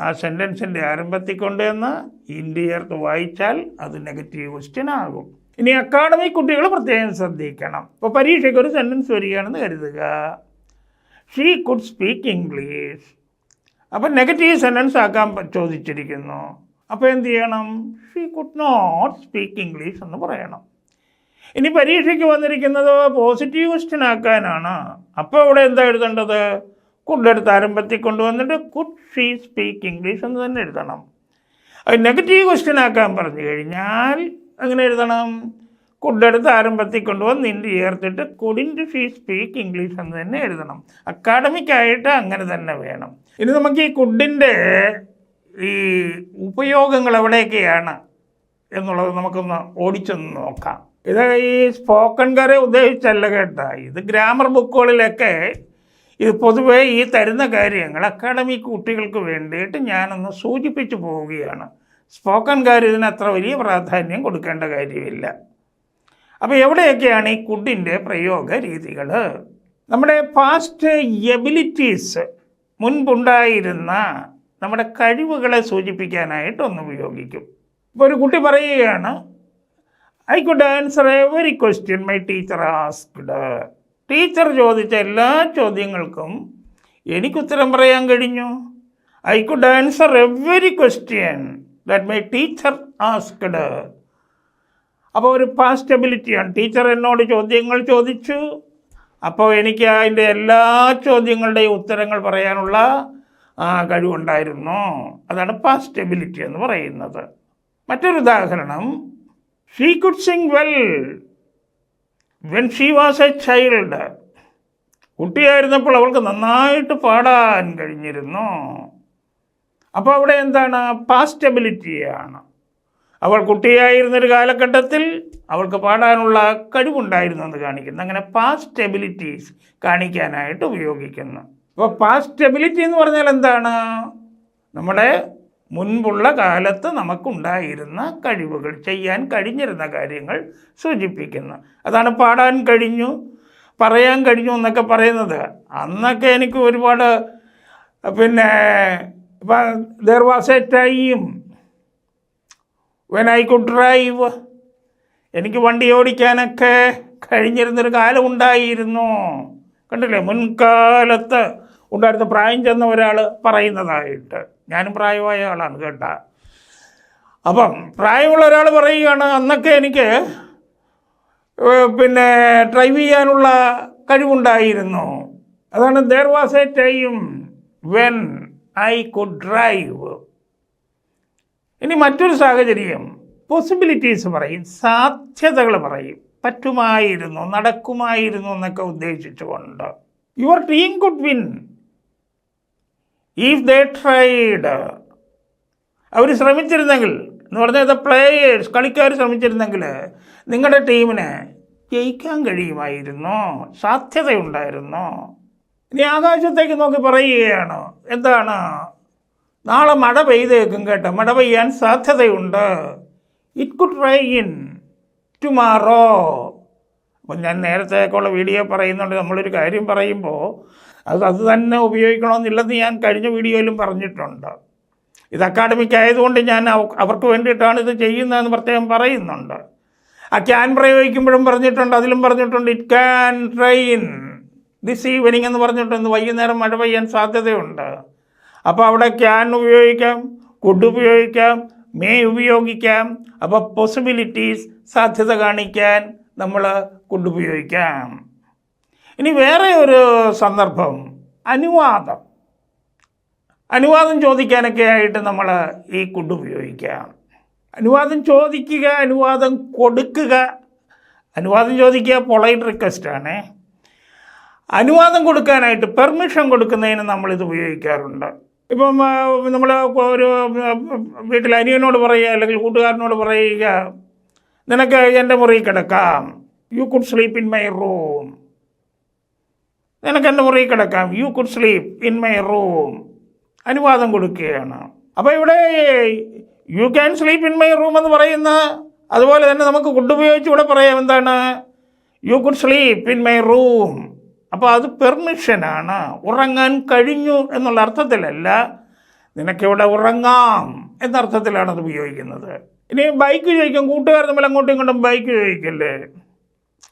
ആ സെൻറ്റൻസിൻ്റെ ആരംഭത്തിൽ കൊണ്ടുവന്ന് ഇൻഡ് ചേർത്ത് വായിച്ചാൽ അത് നെഗറ്റീവ് ക്വസ്റ്റ്യൻ ആകും. ഇനി അക്കാഡമിക് കുട്ടികൾ പ്രത്യേകം ശ്രദ്ധിക്കണം. ഇപ്പോൾ പരീക്ഷയ്ക്ക് ഒരു സെൻറ്റൻസ് വരികയാണെന്ന് കരുതുക, ഷീ കുഡ് സ്പീക്ക് ഇംഗ്ലീഷ്. അപ്പം നെഗറ്റീവ് സെൻറ്റൻസ് ആക്കാൻ ചോദിച്ചിരിക്കുന്നു. അപ്പോൾ എന്ത് ചെയ്യണം? She could not speak English എന്ന് പറയണം. ഇനി പരീക്ഷയ്ക്ക് വന്നിരിക്കുന്നത് പോസിറ്റീവ് ക്വസ്റ്റ്യൻ ആക്കാനാണ്. അപ്പോൾ ഇവിടെ എന്താ എഴുതേണ്ടത്? കുഡ് എടുത്ത് ആരംഭത്തിൽ കൊണ്ടുവന്നിട്ട് കുഡ് ഷീ സ്പീക്ക് ഇംഗ്ലീഷ് എന്ന് തന്നെ എഴുതണം. അത് നെഗറ്റീവ് ക്വസ്റ്റ്യൻ ആക്കാൻ പറഞ്ഞു കഴിഞ്ഞാൽ അങ്ങനെ എഴുതണം, കുഡ് എടുത്ത് ആരംഭത്തിൽ കൊണ്ടുവന്ന് ഇൻഡ് ചേർത്തിട്ട് കുഡിൻറ്റ് ഷീ സ്പീക്ക് ഇംഗ്ലീഷ് എന്ന് തന്നെ എഴുതണം. അക്കാഡമിക്കായിട്ട് അങ്ങനെ തന്നെ വേണം. ഇനി നമുക്ക് ഈ കുഡിൻ്റെ ഈ ഉപയോഗങ്ങൾ എവിടെയൊക്കെയാണ് എന്നുള്ളത് നമുക്കൊന്ന് ഓടിച്ചൊന്ന് നോക്കാം. ഇത് ഈ സ്പോക്കൺകാരെ ഉദ്ദേശിച്ചല്ല കേട്ടോ, ഇത് ഗ്രാമർ ബുക്കുകളിലൊക്കെ ഇത് പൊതുവേ ഈ തരുന്ന കാര്യങ്ങൾ അക്കാഡമിക് കുട്ടികൾക്ക് വേണ്ടിയിട്ട് ഞാനൊന്ന് സൂചിപ്പിച്ചു പോവുകയാണ്. സ്പോക്കൺകാർ ഇതിന് അത്ര വലിയ പ്രാധാന്യം കൊടുക്കേണ്ട കാര്യമില്ല. അപ്പോൾ എവിടെയൊക്കെയാണ് ഈ കുഡിൻ്റെ പ്രയോഗ രീതികൾ? നമ്മുടെ പാസ്റ്റ് എബിലിറ്റീസ്, മുൻപുണ്ടായിരുന്ന നമ്മുടെ കഴിവുകളെ സൂചിപ്പിക്കാനായിട്ട് ഒന്ന് ഉപയോഗിക്കും. ഇപ്പോൾ ഒരു കുട്ടി പറയുകയാണ്, I could answer every question my teacher asked. Teacher ചോദിച്ച എല്ലാ ചോദ്യങ്ങൾക്കും എനിക്ക് ഉത്തരം പറയാൻ കഴിഞ്ഞു. I could answer every question that my teacher asked. അപ്പോൾ ഒരു പാസ്റ്റ് എബിലിറ്റിയാണ്. ടീച്ചർ എന്നോട് ചോദ്യങ്ങൾ ചോദിച്ചു, അപ്പോൾ എനിക്ക് അതിൻ്റെ എല്ലാ ചോദ്യങ്ങളുടെയും ഉത്തരങ്ങൾ പറയാനുള്ള കഴിവുണ്ടായിരുന്നു. അതാണ് പാസ്റ്റ് എബിലിറ്റി എന്ന് പറയുന്നത്. മറ്റൊരു ഉദാഹരണം, she could sing well when she was a child. കുട്ടിയായിരുന്നപ്പോൾ അവൾക്ക് നന്നായിട്ട് പാടാൻ കഴിഞ്ഞിരുന്നു. അപ്പോൾ അവിടെ എന്താണ്? പാസ്റ്റ് എബിലിറ്റിയാണ്. അവൾ കുട്ടിയായിരുന്നൊരു കാലഘട്ടത്തിൽ അവൾക്ക് പാടാനുള്ള കഴിവുണ്ടായിരുന്നു എന്ന് കാണിക്കുന്നു. അങ്ങനെ പാസ്റ്റ് എബിലിറ്റീസ് കാണിക്കാനായിട്ട് ഉപയോഗിക്കുന്നു. അപ്പോൾ പാസ്റ്റ് എബിലിറ്റി എന്ന് പറഞ്ഞാൽ എന്താണ്? നമ്മുടെ മുൻപുള്ള കാലത്ത് നമുക്കുണ്ടായിരുന്ന കഴിവുകൾ, ചെയ്യാൻ കഴിഞ്ഞിരുന്ന കാര്യങ്ങൾ സൂചിപ്പിക്കുന്നു. അതാണ് പാടാൻ കഴിഞ്ഞു, പറയാൻ കഴിഞ്ഞു എന്നൊക്കെ പറയുന്നത്. അന്നൊക്കെ എനിക്ക് ഒരുപാട് there was a time when I could drive. എനിക്ക് വണ്ടി ഓടിക്കാനൊക്കെ കഴിഞ്ഞിരുന്നൊരു കാലം ഉണ്ടായിരുന്നു. കണ്ടില്ലേ, മുൻകാലത്ത് ഉണ്ടായിരുന്ന പ്രായം ചെന്ന ഒരാൾ പറയുന്നതായിട്ട്. ഞാനും പ്രായമായ ആളാണ് കേട്ടോ. അപ്പം പ്രായമുള്ള ഒരാൾ പറയുകയാണ്, അന്നൊക്കെ എനിക്ക് ഡ്രൈവ് ചെയ്യാനുള്ള കഴിവുണ്ടായിരുന്നു. അതാണ് there was a time when I could drive. ഇനി മറ്റൊരു സാഹചര്യം, പോസിബിലിറ്റീസ് പറയും, സാധ്യതകൾ പറയും. പറ്റുമായിരുന്നു, നടക്കുമായിരുന്നു എന്നൊക്കെ ഉദ്ദേശിച്ചുകൊണ്ട്. Your team could win if they tried. അവർ ശ്രമിച്ചിരുന്നെങ്കിൽ എന്ന് പറഞ്ഞാൽ പ്ലേയേഴ്സ്, കളിക്കാർ ശ്രമിച്ചിരുന്നെങ്കിൽ നിങ്ങളുടെ ടീമിന് ജയിക്കാൻ കഴിയുമായിരുന്നു, സാധ്യതയുണ്ടായിരുന്നു. ഇനി ആകാശത്തേക്ക് നോക്കി പറയുകയാണ്, എന്താണ്? നാളെ മഴ പെയ്തേക്കും കേട്ടോ, മഴ പെയ്യാൻ സാധ്യതയുണ്ട്. It could rain tomorrow. അപ്പം ഞാൻ നേരത്തേക്കുള്ള വീഡിയോ പറയുന്നുണ്ട്, നമ്മളൊരു കാര്യം പറയുമ്പോൾ അത് തന്നെ ഉപയോഗിക്കണമെന്നില്ലെന്ന് ഞാൻ കഴിഞ്ഞ വീഡിയോയിലും പറഞ്ഞിട്ടുണ്ട്. ഇത് അക്കാഡമിക് ആയതുകൊണ്ട് ഞാൻ അവർക്ക് വേണ്ടിയിട്ടാണ് ഇത് ചെയ്യുന്നതെന്ന് പ്രത്യേകം പറയുന്നുണ്ട്. ആ ക്യാൻ പ്രയോഗിക്കുമ്പോഴും പറഞ്ഞിട്ടുണ്ട്, അതിലും പറഞ്ഞിട്ടുണ്ട് it can rain this evening എന്ന് പറഞ്ഞിട്ടുണ്ട്. വൈകുന്നേരം മഴ പെയ്യാൻ സാധ്യതയുണ്ട്. അപ്പോൾ അവിടെ ക്യാൻ ഉപയോഗിക്കാം, കുഡ് ഉപയോഗിക്കാം, മേ ഉപയോഗിക്കാം. അപ്പോൾ പോസിബിലിറ്റീസ്, സാധ്യത കാണിക്കാൻ നമ്മൾ കുഡ് ഉപയോഗിക്കാം. ഇനി വേറെ ഒരു സന്ദർഭം, അനുവാദം ചോദിക്കാനൊക്കെ ആയിട്ട് നമ്മൾ ഈ കുഡ് ഉപയോഗിക്കാം. അനുവാദം ചോദിക്കുക, അനുവാദം കൊടുക്കുക. അനുവാദം ചോദിക്കുക പൊളൈറ്റ് റിക്വസ്റ്റാണ്. അനുവാദം കൊടുക്കാനായിട്ട്, പെർമിഷൻ കൊടുക്കുന്നതിന് നമ്മളിത് ഉപയോഗിക്കാറുണ്ട്. ഇപ്പം നമ്മൾ ഒരു വീട്ടിൽ അനിയനോട് പറയുക അല്ലെങ്കിൽ കൂട്ടുകാരനോട് പറയുക, നിനക്ക് എൻ്റെ മുറിയിൽ കിടക്കാം, you could sleep in my room. നിനക്ക് എൻ്റെ മുറിയിൽ കിടക്കാം, you could sleep in my room. അനുവാദം കൊടുക്കുകയാണ്. അപ്പോൾ ഇവിടെ you can sleep in my room എന്ന് പറയുന്ന അതുപോലെ തന്നെ നമുക്ക് കുഡ് ഉപയോഗിച്ച് ഇവിടെ പറയാം, എന്താണ്? You could sleep in my room. അപ്പോൾ അത് പെർമിഷനാണ്. ഉറങ്ങാൻ കഴിഞ്ഞു എന്നുള്ള അർത്ഥത്തിലല്ല, നിനക്കിവിടെ ഉറങ്ങാം എന്നർത്ഥത്തിലാണ് അത് ഉപയോഗിക്കുന്നത്. ഇനി ബൈക്ക് ചോദിക്കും, കൂട്ടുകാർ തമ്മിൽ അങ്ങോട്ടും ഇങ്ങോട്ടും ബൈക്ക് ചോദിക്കല്ലേ,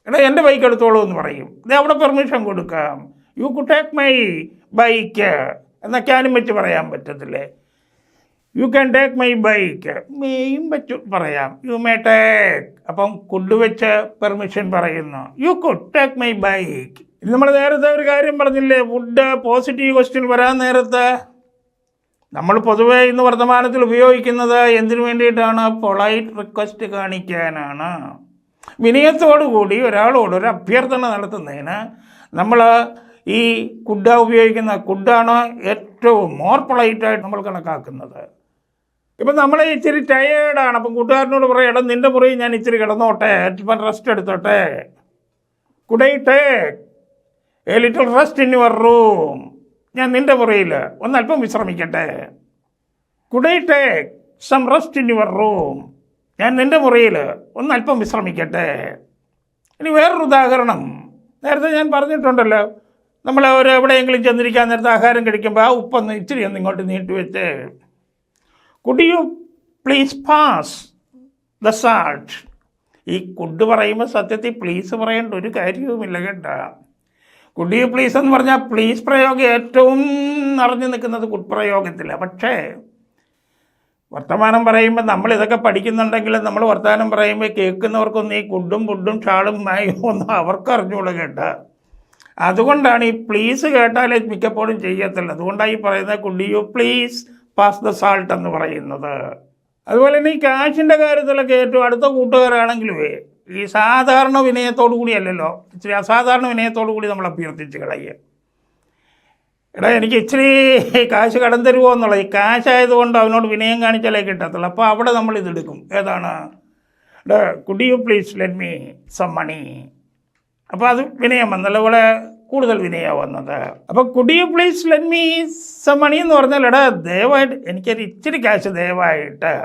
എടാ എൻ്റെ ബൈക്ക് എടുത്തോളൂ എന്ന് പറയും. ഇത് അവിടെ പെർമിഷൻ കൊടുക്കാം. You could take my bike എന്നൊക്കെയാനും വെച്ച് പറയാൻ പറ്റത്തില്ലേ. You can take my bike മേയും വെച്ച് പറയാം. യു മേ ടേക്ക്, അപ്പം കുഡ് വെച്ച് പെർമിഷൻ പറയുന്നു. You could take my bike. ഇനി നമ്മൾ നേരത്തെ ഒരു കാര്യം പറഞ്ഞില്ലേ, വുഡ് പോസിറ്റീവ് ക്വസ്റ്റ്യൻ വരാൻ നേരത്തെ നമ്മൾ പൊതുവേ ഇന്ന് വർത്തമാനത്തിൽ ഉപയോഗിക്കുന്നത് എന്തിനു വേണ്ടിയിട്ടാണ്? പൊളൈറ്റ് റിക്വസ്റ്റ് കാണിക്കാനാണ്. വിനയത്തോടു കൂടി ഒരാളോട് ഒരു അഭ്യർത്ഥന നടത്തുന്നതിന് നമ്മൾ ഈ കുഡ ഉപയോഗിക്കുന്ന. കുഡാണ് ഏറ്റവും മോർ പൊളൈറ്റായിട്ട് നമ്മൾ കണക്കാക്കുന്നത്. ഇപ്പം നമ്മൾ ഇച്ചിരി ടയേർഡാണ്, അപ്പം കൂട്ടുകാരനോട് പറയാം, എടാ നിൻ്റെ മുറി ഞാൻ ഇച്ചിരി കിടന്നോട്ടെ, ഇപ്പം റെസ്റ്റ് എടുത്തോട്ടെ. Could I take a little rest in your room, ഞാൻ നിൻ്റെ മുറിയിൽ ഒന്നല്പം വിശ്രമിക്കട്ടെ. Could I take some rest in your room, ഞാൻ നിൻ്റെ മുറിയിൽ ഒന്നല്പം വിശ്രമിക്കട്ടെ. ഇനി വേറൊരു ഉദാഹരണം നേരത്തെ ഞാൻ പറഞ്ഞിട്ടുണ്ടല്ലോ, നമ്മൾ എവിടെയെങ്കിലും ചെന്നിരിക്കാൻ നേരത്തെ ആഹാരം കഴിക്കുമ്പോൾ ആ ഉപ്പൊന്ന് ഇച്ചിരി ഒന്ന് ഇങ്ങോട്ട് നീട്ടി വെച്ച്, could you please pass the salt. ഈ കുഡ് പറയുമ്പോൾ സത്യത്തിൽ പ്ലീസ് പറയേണ്ട ഒരു കാര്യവുമില്ല കേട്ടോ. കുഡ് യു പ്ലീസ് എന്ന് പറഞ്ഞാൽ പ്ലീസ് പ്രയോഗം ഏറ്റവും നിറഞ്ഞു നിൽക്കുന്നത് കുഡ് പ്രയോഗത്തിലാണ്. പക്ഷേ വർത്തമാനം പറയുമ്പോൾ നമ്മളിതൊക്കെ പഠിക്കുന്നുണ്ടെങ്കിലും നമ്മൾ വർത്തമാനം പറയുമ്പോൾ കേൾക്കുന്നവർക്കൊന്നും ഈ കുഡും പുഡും ഷാളും മായും ഒന്നും അവർക്ക് അറിഞ്ഞുകൂടെ കേട്ടോ. അതുകൊണ്ടാണ് ഈ പ്ലീസ് കേട്ടാലേ മിക്കപ്പോഴും ചെയ്യത്തില്ല. അതുകൊണ്ടാണ് ഈ പറയുന്നത് could you please pass the salt എന്ന് പറയുന്നത്. അതുപോലെ തന്നെ ഈ കാശിൻ്റെ കാര്യത്തിലൊക്കെ ഏറ്റവും അടുത്ത കൂട്ടുകാരാണെങ്കിലും ഈ സാധാരണ വിനയത്തോടു കൂടിയല്ലല്ലോ, ഇച്ചിരി അസാധാരണ വിനയത്തോടു കൂടി നമ്മൾ അഭ്യർത്ഥിച്ച് കളയുക. എടാ എനിക്ക് ഇച്ചിരി കാശ് കടം തരുമോ എന്നുള്ളത്. ഈ കാശായതുകൊണ്ട് അവനോട് വിനയം കാണിച്ചാലേ കിട്ടത്തുള്ളൂ. അപ്പോൾ അവിടെ നമ്മൾ ഇതെടുക്കും. ഏതാണ്? എടാ could you please let me some money. അപ്പോൾ അത് വിനയം വന്നല്ലോ, ഇവിടെ കൂടുതൽ വിനയമാണ് വന്നത്. അപ്പോൾ could you please let me some money എന്ന് പറഞ്ഞാൽ, എടാ ദയവായിട്ട് എനിക്കൊരു ഇച്ചിരി കാശ് ദയവായിട്ട്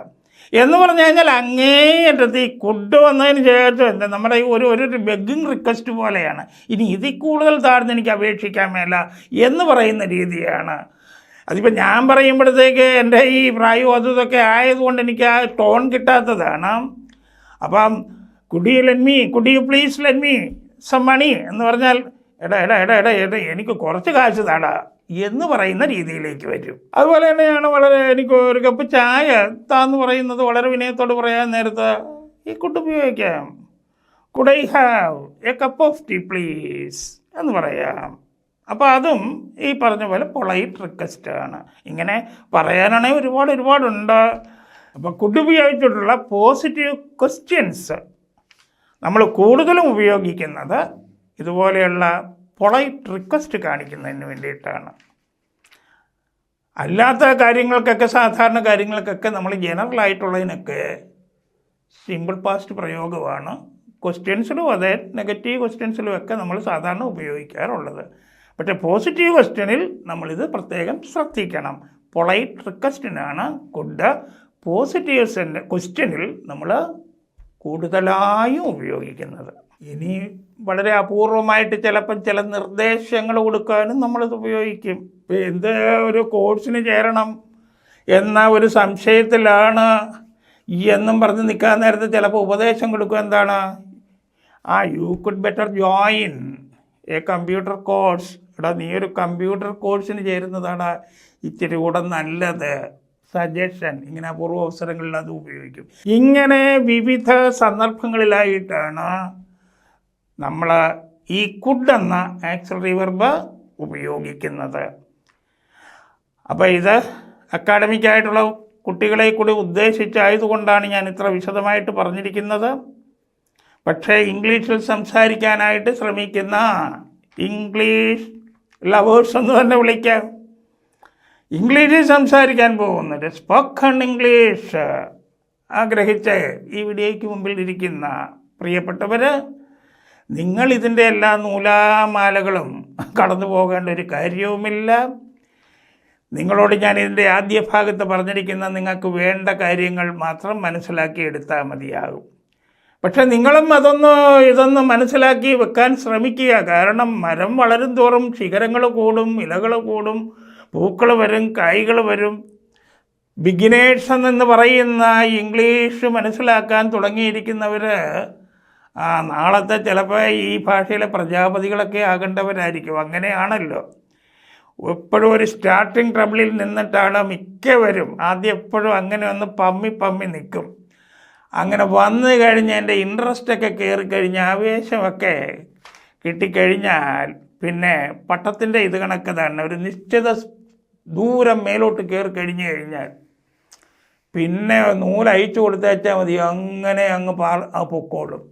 എന്ന് പറഞ്ഞു കഴിഞ്ഞാൽ അങ്ങേയറ്റത്ത് ഈ കുഡ് വന്നതിന് ശേഷം എന്താ നമ്മുടെ ഈ ഒരു ബെഗിങ് റിക്വസ്റ്റ് പോലെയാണ്. ഇനി ഇതിൽ കൂടുതൽ താഴ്ന്ന് എനിക്ക് അപേക്ഷിക്കാൻ മേല എന്ന് പറയുന്ന രീതിയാണ്. അതിപ്പോൾ ഞാൻ പറയുമ്പോഴത്തേക്ക് എൻ്റെ ഈ പ്രായവും അതും ഇതൊക്കെ ആയതുകൊണ്ട് എനിക്ക് ആ ടോൺ കിട്ടാത്തതാണ്. അപ്പം could you please let me some money എന്ന് പറഞ്ഞാൽ എടാ എടാ എടാ എടാ എടാ എനിക്ക് കുറച്ച് കാശ് താടാ എന്ന് പറയുന്ന രീതിയിലേക്ക് വരും. അതുപോലെ തന്നെയാണ് വളരെ എനിക്ക് ഒരു കപ്പ് ചായ താന്ന് പറയുന്നത് വളരെ വിനയത്തോട് പറയാൻ നേരത്തെ ഈ കുഡ് ഉപയോഗിക്കാം. Could I have a cup of tea please എന്ന് പറയാം. അപ്പോൾ അതും ഈ പറഞ്ഞ പോലെ പൊളൈറ്റ് റിക്വസ്റ്റാണ്. ഇങ്ങനെ പറയാനാണെങ്കിൽ ഒരുപാടുണ്ട്. അപ്പോൾ കുഡ് ഉപയോഗിച്ചിട്ടുള്ള പോസിറ്റീവ് ക്വസ്റ്റ്യൻസ് നമ്മൾ കൂടുതലും ഉപയോഗിക്കുന്നത് ഇതുപോലെയുള്ള പൊളൈറ്റ് റിക്വസ്റ്റ് കാണിക്കുന്നതിന് വേണ്ടിയിട്ടാണ്. അല്ലാത്ത കാര്യങ്ങൾക്കൊക്കെ സാധാരണ കാര്യങ്ങൾക്കൊക്കെ നമ്മൾ ജനറലായിട്ടുള്ളതിനൊക്കെ സിമ്പിൾ പാസ്റ്റ് പ്രയോഗമാണ്. ക്വസ്റ്റ്യൻസിലും അതെ, നെഗറ്റീവ് ക്വസ്റ്റ്യൻസിലും ഒക്കെ നമ്മൾ സാധാരണ ഉപയോഗിക്കാറുള്ളത്. പക്ഷേ പോസിറ്റീവ് ക്വസ്റ്റ്യനിൽ നമ്മളിത് പ്രത്യേകം ശ്രദ്ധിക്കണം. Polite റിക്വസ്റ്റിനാണ് could. പോസിറ്റീവ് ക്വസ്റ്റ്യനിൽ നമ്മൾ കൂടുതലായും ഉപയോഗിക്കുന്നത്. ഇനി വളരെ അപൂർവമായിട്ട് ചിലപ്പം ചില നിർദ്ദേശങ്ങൾ കൊടുക്കാനും നമ്മളിത് ഉപയോഗിക്കും. എന്ത് ഒരു കോഴ്സിന് ചേരണം എന്ന ഒരു സംശയത്തിലാണ് എന്നും പറഞ്ഞ് നിൽക്കാൻ നേരത്തെ ചിലപ്പോൾ ഉപദേശം കൊടുക്കും. എന്താണ്? You could better join A computer course. എടാ നീ ഒരു കമ്പ്യൂട്ടർ കോഴ്സിന് ചേരുന്നതാണ് ഇച്ചിരി കൂടെ നല്ലത്. സജഷൻ. ഇങ്ങനെ അപൂർവ അവസരങ്ങളിൽ അത് ഉപയോഗിക്കും. ഇങ്ങനെ വിവിധ സന്ദർഭങ്ങളിലായിട്ടാണ് നമ്മൾ ഈ കുഡ് എന്ന ആക്സിലറി വെർബ് ഉപയോഗിക്കുന്നത്. അപ്പോൾ ഇത് അക്കാഡമിക്കായിട്ടുള്ള കുട്ടികളെ കൂടി ഉദ്ദേശിച്ചായതുകൊണ്ടാണ് ഞാൻ ഇത്ര വിശദമായിട്ട് പറഞ്ഞിരിക്കുന്നത്. പക്ഷേ ഇംഗ്ലീഷിൽ സംസാരിക്കാനായിട്ട് ശ്രമിക്കുന്ന ഇംഗ്ലീഷ് ലവേഴ്സ് എന്ന് തന്നെ വിളിക്കാം, ഇംഗ്ലീഷിൽ സംസാരിക്കാൻ പോകുന്നത് സ്പോക്കൺ ഇംഗ്ലീഷ് ആഗ്രഹിച്ച് ഈ വീഡിയോയ്ക്ക് മുമ്പിൽ ഇരിക്കുന്ന പ്രിയപ്പെട്ടവർ, നിങ്ങൾ ഇതിൻ്റെ എല്ലാ നൂലാമാലകളും കടന്നു പോകേണ്ട ഒരു കാര്യവുമില്ല. നിങ്ങളോട് ഞാൻ ഇതിൻ്റെ ആദ്യ ഭാഗത്ത് പറഞ്ഞിരിക്കുന്ന നിങ്ങൾക്ക് വേണ്ട കാര്യങ്ങൾ മാത്രം മനസ്സിലാക്കി എടുത്താൽ മതിയാകും. പക്ഷെ നിങ്ങളും ഇതൊന്ന് മനസ്സിലാക്കി വെക്കാൻ ശ്രമിക്കുക. കാരണം മരം വളരും തോറും ശിഖരങ്ങൾ കൂടും, ഇലകൾ കൂടും, പൂക്കൾ വരും, കായ്കൾ വരും. ബിഗിനേഴ്സ് എന്ന് പറയുന്ന ഇംഗ്ലീഷ് മനസ്സിലാക്കാൻ തുടങ്ങിയിരിക്കുന്നവർ നാളത്തെ ചിലപ്പോൾ ഈ ഭാഷയിലെ പ്രജാപതികളൊക്കെ ആകേണ്ടവരായിരിക്കും. അങ്ങനെയാണല്ലോ. എപ്പോഴും ഒരു സ്റ്റാർട്ടിങ് ട്രബിളിൽ നിന്നിട്ടാണ് മിക്കവരും. ആദ്യം എപ്പോഴും അങ്ങനെ ഒന്ന് പമ്മി നിൽക്കും. അങ്ങനെ വന്നു കഴിഞ്ഞ് എൻ്റെ ഇൻട്രസ്റ്റൊക്കെ കയറിക്കഴിഞ്ഞ് ആവേശമൊക്കെ കിട്ടിക്കഴിഞ്ഞാൽ പിന്നെ പട്ടത്തിൻ്റെ ഇത് കണക്ക് തന്നെ ഒരു നിശ്ചിത ദൂരം മേലോട്ട് കയറി കഴിഞ്ഞാൽ പിന്നെ നൂലയച്ചു കൊടുത്തേച്ചാൽ മതി, അങ്ങനെ അങ്ങ് പൊക്കോളും.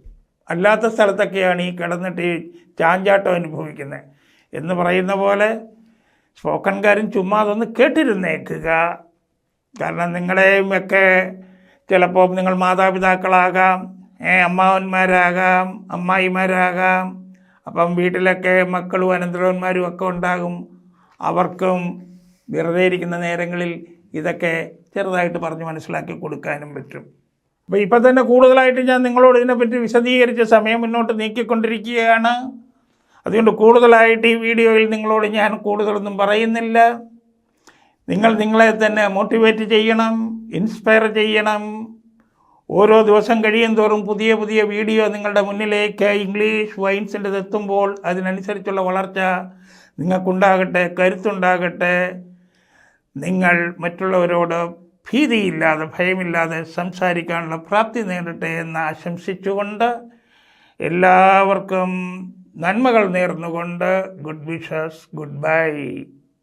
അല്ലാത്ത സ്ഥലത്തൊക്കെയാണ് ഈ കിടന്നിട്ട് ഈ ചാഞ്ചാട്ടം അനുഭവിക്കുന്നത് എന്ന് പറയുന്ന പോലെ സ്പോക്കൺകാരൻ ചുമ്മാ അതൊന്ന് കേട്ടിരുന്നേക്കുക. കാരണം നിങ്ങളെയും ഒക്കെ ചിലപ്പോൾ നിങ്ങൾ മാതാപിതാക്കളാകാം, അമ്മാവന്മാരാകാം, അമ്മായിമാരാകാം. അപ്പം വീട്ടിലൊക്കെ മക്കളും അനന്തരവന്മാരും ഒക്കെ ഉണ്ടാകും. അവർക്കും വെറുതെ ഇരിക്കുന്ന നേരങ്ങളിൽ ഇതൊക്കെ ചെറുതായിട്ട് പറഞ്ഞ് മനസ്സിലാക്കി കൊടുക്കാനും പറ്റും. അപ്പോൾ ഇപ്പം തന്നെ കൂടുതലായിട്ട് ഞാൻ നിങ്ങളോട് ഇതിനെപ്പറ്റി വിശദീകരിച്ച് സമയം മുന്നോട്ട് നീക്കിക്കൊണ്ടിരിക്കുകയാണ്. അതുകൊണ്ട് കൂടുതലായിട്ട് ഈ വീഡിയോയിൽ നിങ്ങളോട് ഞാൻ കൂടുതലൊന്നും പറയുന്നില്ല. നിങ്ങൾ നിങ്ങളെ തന്നെ മോട്ടിവേറ്റ് ചെയ്യണം, ഇൻസ്പയർ ചെയ്യണം. ഓരോ ദിവസം കഴിയും തോറും പുതിയ പുതിയ വീഡിയോ നിങ്ങളുടെ മുന്നിലേക്ക് ഇംഗ്ലീഷ് വൈൻസിൻ്റെ എത്തുമ്പോൾ അതിനനുസരിച്ചുള്ള വളർച്ച നിങ്ങൾക്കുണ്ടാകട്ടെ, കരുത്തുണ്ടാകട്ടെ. നിങ്ങൾ മറ്റുള്ളവരോട് ഭീതിയില്ലാതെ, ഭയമില്ലാതെ സംസാരിക്കാനുള്ള പ്രാപ്തി നേടട്ടെ എന്ന് ആശംസിച്ചുകൊണ്ട് എല്ലാവർക്കും നന്മകൾ നേർന്നുകൊണ്ട് ഗുഡ് വിഷസ്, ഗുഡ് ബൈ.